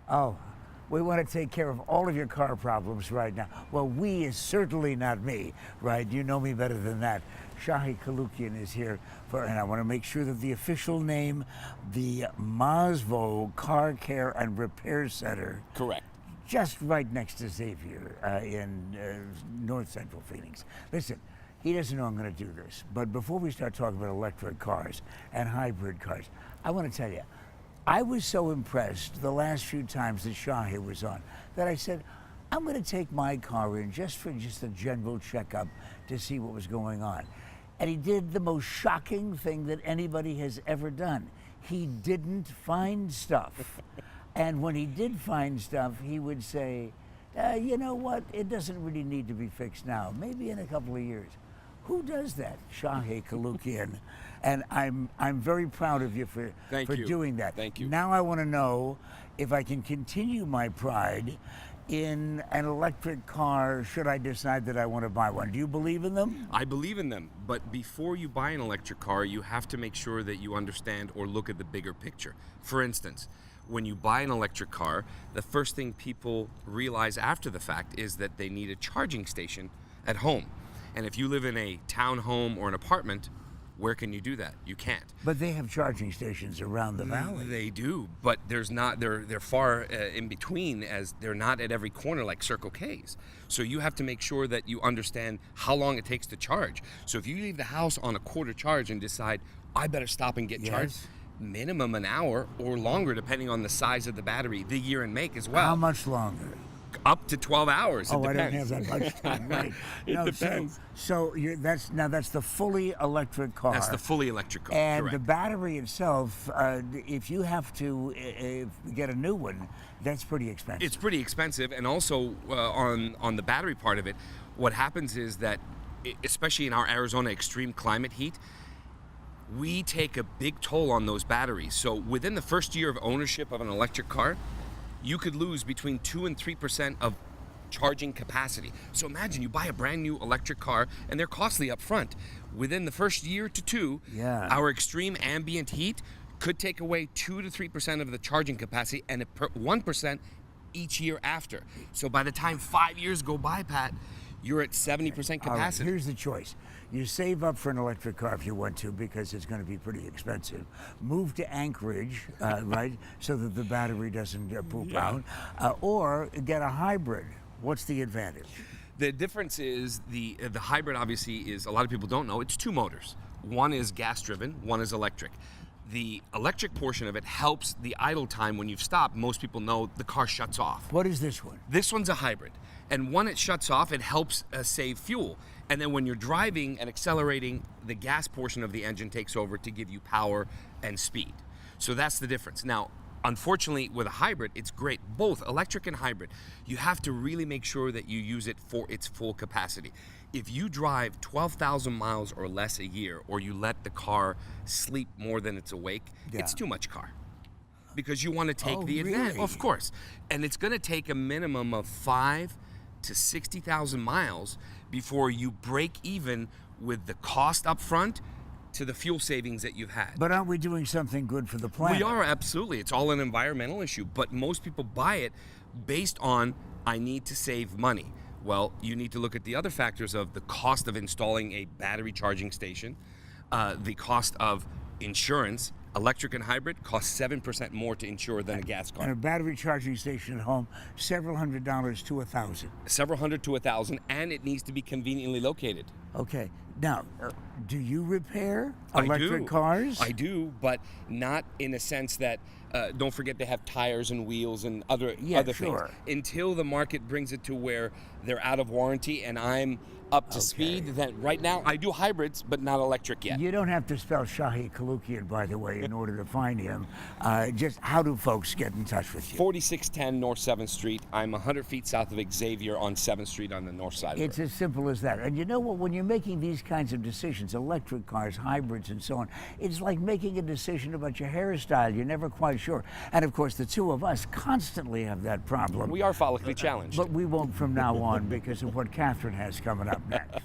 Oh, we want to take care of all of your car problems right now. Well, we is certainly not me, right? You know me better than that. Shahi Kalukian is here and I want to make sure that the official name, the Masvo Car Care and Repair Center. Correct. Just right next to Xavier in North Central Phoenix. Listen, he doesn't know I'm going to do this, but before we start talking about electric cars and hybrid cars, I want to tell you, I was so impressed the last few times that Shahi was on that I said, I'm going to take my car in just for a general checkup to see what was going on. And he did the most shocking thing that anybody has ever done. He didn't find stuff. And when he did find stuff, he would say, you know what, it doesn't really need to be fixed now, maybe in a couple of years. Who does that? Shahi Kalukian. And I'm very proud of you for doing that. Thank you. Now I want to know if I can continue my pride in an electric car should I decide that I want to buy one. Do you believe in them? I believe in them, but before you buy an electric car, you have to make sure that you understand or look at the bigger picture. For instance, when you buy an electric car, the first thing people realize after the fact is that they need a charging station at home. And if you live in a townhome or an apartment, where can you do that? You can't. But they have charging stations around the valley. They do, but there's not. They're far in between, as they're not at every corner like Circle K's. So you have to make sure that you understand how long it takes to charge. So if you leave the house on a quarter charge and decide, I better stop and get charged, minimum an hour or longer, depending on the size of the battery, the year and make as well. How much longer? Up to 12 hours. Oh, it depends. I don't have that much time, right? It depends. So that's the fully electric car. That's the fully electric car. And correct. the battery itself, if you have to get a new one, that's pretty expensive. It's pretty expensive, and also on the battery part of it, what happens is that, especially in our Arizona extreme climate heat, we take a big toll on those batteries. So within the first year of ownership of an electric car, you could lose between 2 and 3% of charging capacity. So imagine you buy a brand new electric car and they're costly up front. Within the first year to two, our extreme ambient heat could take away 2 to 3% of the charging capacity and 1% each year after. So by the time 5 years go by, Pat, you're at 70% capacity. All right, here's the choice. You save up for an electric car if you want to, because it's going to be pretty expensive. Move to Anchorage, right, so that the battery doesn't poop out, or get a hybrid. What's the advantage? The difference is the hybrid obviously is, a lot of people don't know, it's two motors. One is gas driven, one is electric. The electric portion of it helps the idle time when you've stopped. Most people know the car shuts off. What is this one? This one's a hybrid. And when it shuts off, it helps save fuel. And then when you're driving and accelerating, the gas portion of the engine takes over to give you power and speed. So that's the difference. Now, unfortunately, with a hybrid, it's great, both electric and hybrid. You have to really make sure that you use it for its full capacity. If you drive 12,000 miles or less a year, or you let the car sleep more than it's awake, it's too much car. Because you want to take the advantage. Really? Of course. And it's going to take a minimum of 5 to 60,000 miles before you break even with the cost up front to the fuel savings that you've had. But aren't we doing something good for the planet? We are, absolutely. It's all an environmental issue, but most people buy it based on, I need to save money. Well, you need to look at the other factors of the cost of installing a battery charging station, the cost of insurance. Electric and hybrid cost 7% more to insure than a gas car. And a battery charging station at home, several $100s to $1,000. Several hundred to $1,000, and it needs to be conveniently located. Okay. Now, do you repair electric cars? I do, but not in a sense that, don't forget they have tires and wheels and other things. Until the market brings it to where they're out of warranty and I'm up to speed, then right now I do hybrids, but not electric yet. You don't have to spell Shahi Kalukian, by the way, in order to find him. Just how do folks get in touch with you? 4610 North 7th Street. I'm 100 feet south of Xavier on 7th Street on the north side of the road. It's as simple as that. And you know what? When you're making these kinds of decisions, electric cars, hybrids, and so on, it's like making a decision about your hairstyle. You're never quite sure. And of course, the two of us constantly have that problem. We are follically challenged. But we won't from now on because of what Catherine has coming up next.